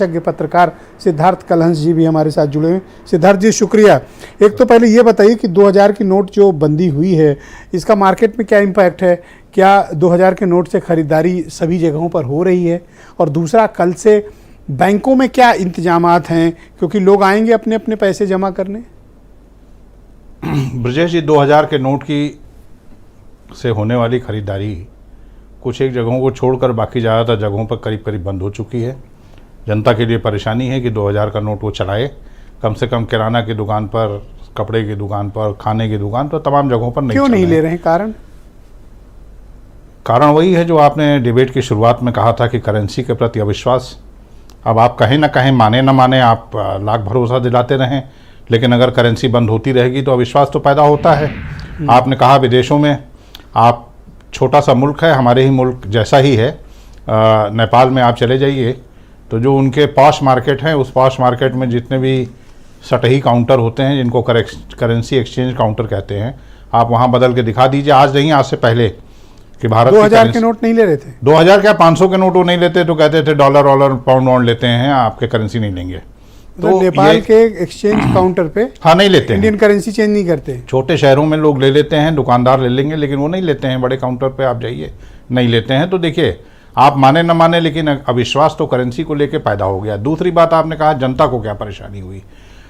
पत्रकार सिद्धार्थ कलहंस जी भी हमारे साथ जुड़े हैं। सिद्धार्थ जी शुक्रिया। एक तो पहले ये बताइए कि 2000 की नोट जो बंदी हुई है इसका मार्केट में क्या इम्पैक्ट है? क्या 2000 के नोट से खरीदारी सभी जगहों पर हो रही है? और दूसरा, कल से बैंकों में क्या इंतजामात हैं, क्योंकि लोग आएंगे अपने अपने पैसे जमा करने? ब्रजेश जी, 2000 के नोट की से होने वाली खरीदारी कुछ एक जगहों को छोड़कर बाकी ज़्यादातर जगहों पर करीब करीब बंद हो चुकी है। जनता के लिए परेशानी है कि 2000 का नोट वो चलाए, कम से कम किराना की दुकान पर, कपड़े की दुकान पर, खाने की दुकान पर, तमाम जगहों पर क्यों नहीं ले रहे हैं? कारण वही है जो आपने डिबेट की शुरुआत में कहा था कि करेंसी के प्रति अविश्वास। अब आप कहें ना कहें, माने ना माने, आप लाख भरोसा दिलाते रहें, लेकिन अगर करेंसी बंद होती रहेगी तो अविश्वास तो पैदा होता है। आपने कहा विदेशों में, आप छोटा सा मुल्क है, हमारे ही मुल्क जैसा ही है, नेपाल में आप चले जाइए तो जो उनके पॉश मार्केट हैं, उस पॉश मार्केट में जितने भी सटही काउंटर होते हैं, जिनको करेंसी एक्सचेंज काउंटर कहते हैं, आप वहाँ बदल के दिखा दीजिए। आज नहीं, आज से पहले, कि भारत 2000 के नोट नहीं ले रहे थे। 2000 क्या, 500 के नोट वो नहीं लेते तो कहते थे डॉलर वॉलर पाउंड वाउंड लेते हैं, आपके करेंसी नहीं लेंगे। तो नेपाल के एक्सचेंज काउंटर पे हाँ नहीं लेते, इंडियन करेंसी चेंज नहीं करते। छोटे शहरों में लोग ले लेते हैं, दुकानदार ले लेंगे, लेकिन वो नहीं लेते हैं। बड़े काउंटर पे आप जाइए, नहीं लेते हैं। तो देखिए, आप माने न माने, लेकिन अविश्वास तो करेंसी को लेके पैदा हो गया। दूसरी बात, आपने कहा जनता को क्या परेशानी हुई।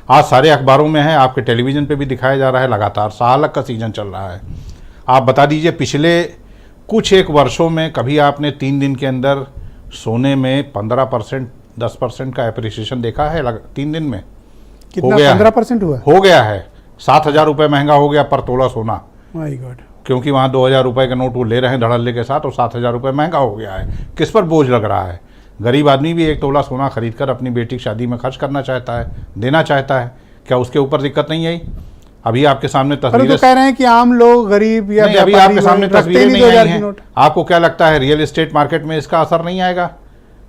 आज सारे अखबारों में है, आपके टेलीविज़न पे भी दिखाया जा रहा है, लगातार सालक का सीजन चल रहा है। आप बता दीजिए, पिछले कुछ एक वर्षों में कभी आपने 3 दिन के अंदर सोने में 15%, 10% का एप्रिसिएशन देखा है? 3 दिन में कितना? 15% हुआ? हो गया है। 7,000 रुपये महंगा हो गया पर तोला सोना। My God. क्योंकि वहाँ 2000 रुपये का नोट वो ले रहे हैं धड़ल्ले के साथ, और 7,000 रुपये महंगा हो गया है। किस पर बोझ लग रहा है? गरीब आदमी भी 1 तोला सोना खरीद कर अपनी बेटी की शादी में खर्च करना चाहता है, देना चाहता है। क्या उसके ऊपर दिक्कत नहीं आई? अभी आपके सामने तस्वीरें तो कह रहे हैं कि आम लोग, गरीब या अभी आपके सामने तस्वीरें नहीं आई हैं। आपको क्या लगता है रियल एस्टेट मार्केट में इसका असर नहीं आएगा?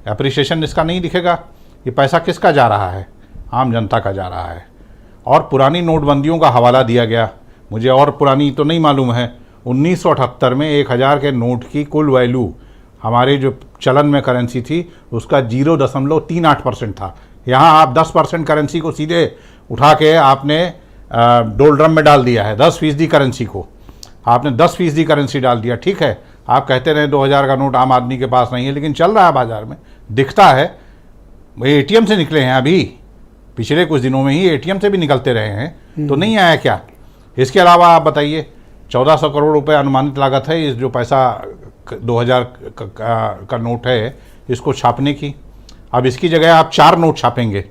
एप्रिसिएशन इसका नहीं दिखेगा? ये पैसा किसका जा रहा है? आम जनता का जा रहा है। और पुरानी नोटबंदियों का हवाला दिया गया, मुझे और पुरानी तो नहीं मालूम है। 1978 में 1000 के नोट की कुल वैल्यू, हमारे जो चलन में करेंसी थी, उसका 0.38% था। यहाँ आप 10% करेंसी को सीधे उठा के आपने डोलड्रम में डाल दिया है। 10% करेंसी को आपने 10% करेंसी डाल दिया। ठीक है, आप कहते रहे 2000 का नोट आम आदमी के पास नहीं है, लेकिन चल रहा है बाजार में, दिखता है। ये एटीएम से निकले हैं, अभी पिछले कुछ दिनों में ही एटीएम से भी निकलते रहे हैं, तो नहीं आया क्या? इसके अलावा आप बताइए, 1400 करोड़ रुपए अनुमानित लागत है इस जो पैसा 2000 का नोट है, इसको छापने की। अब इसकी जगह आप 4 नोट छापेंगे,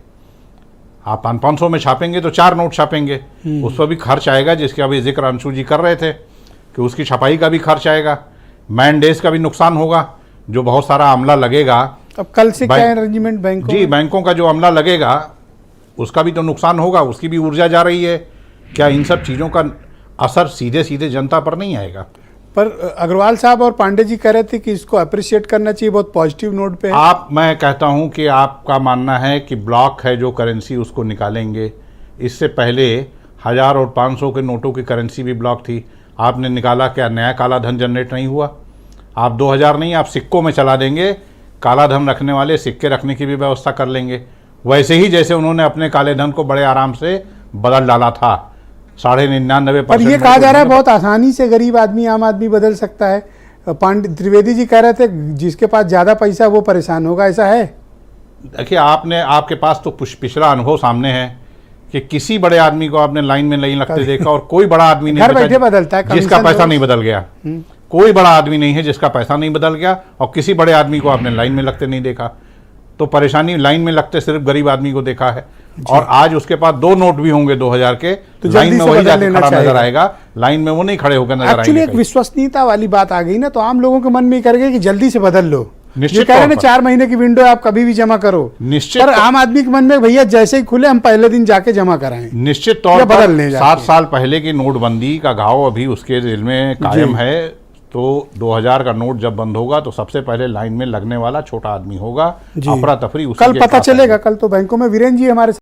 आप 500 में छापेंगे तो 4 नोट छापेंगे, उस पर भी खर्च आएगा, जिसके अभी जिक्र अंशु जी कर रहे थे कि उसकी छपाई का भी खर्च आएगा, मैन डेज का भी नुकसान होगा, जो बहुत सारा अमला लगेगा। अब कल से क्या अरेंजमेंट बैंकों? जी, बैंकों का जो अमला लगेगा उसका भी तो नुकसान होगा, उसकी भी ऊर्जा जा रही है। क्या इन सब चीज़ों का असर सीधे सीधे जनता पर नहीं आएगा? पर अग्रवाल साहब और पांडे जी कह रहे थे कि इसको अप्रिशिएट करना चाहिए, बहुत पॉजिटिव नोट पे है। मैं कहता हूं कि आपका मानना है कि ब्लॉक है जो करेंसी, उसको निकालेंगे। इससे पहले 1000 और 500 के नोटों की करेंसी भी ब्लॉक थी, आपने निकाला, क्या नया काला धन जनरेट नहीं हुआ? आप 2000 नहीं, आप सिक्कों में चला देंगे, काला धन रखने वाले सिक्के रखने की भी व्यवस्था कर लेंगे, वैसे ही जैसे उन्होंने अपने काले धन को बड़े आराम से बदल डाला था। 99.5%। पर ये कहा जा रहा है बहुत आसानी से गरीब आदमी, आम आदमी बदल सकता है। पांडे त्रिवेदी जी कह रहे थे जिसके पास ज़्यादा पैसा वो परेशान होगा, ऐसा है? देखिए, आपके पास तो पिछला अनुभव सामने है कि किसी बड़े आदमी को आपने लाइन में नहीं लगते देखा, और कोई बड़ा आदमी नहीं घर बैठे बदलता है जिसका पैसा नहीं बदल गया। कोई बड़ा आदमी नहीं है जिसका पैसा नहीं बदल गया, और किसी बड़े आदमी को आपने लाइन में लगते नहीं देखा। तो परेशानी लाइन में लगते सिर्फ गरीब आदमी को देखा है। और आज उसके पास 2 नोट भी होंगे 2000 के, तो लाइन में वही जाके खड़ा नजर आएगा, लाइन में वो नहीं खड़े होकर नजर आएंगे। एक्चुअली एक विश्वसनीयता वाली बात आ गई ना, तो आम लोगों के मन में ही करेगा कि जल्दी से बदल लो। निश्चित कह रहे हैं 4 महीने की विंडो है, आप कभी भी जमा करो। निश्चित। पर आम आदमी के मन में भैया जैसे ही खुले हम पहले दिन जाके जमा कराएं। निश्चित तौर पर 7 साल पहले की नोटबंदी का घाव अभी उसके दिल में कायम है। तो 2000 का नोट जब बंद होगा तो सबसे पहले लाइन में लगने वाला छोटा आदमी होगा। अफरा तफरी कल पता चलेगा। कल तो बैंकों में वीरेंद्र जी हमारे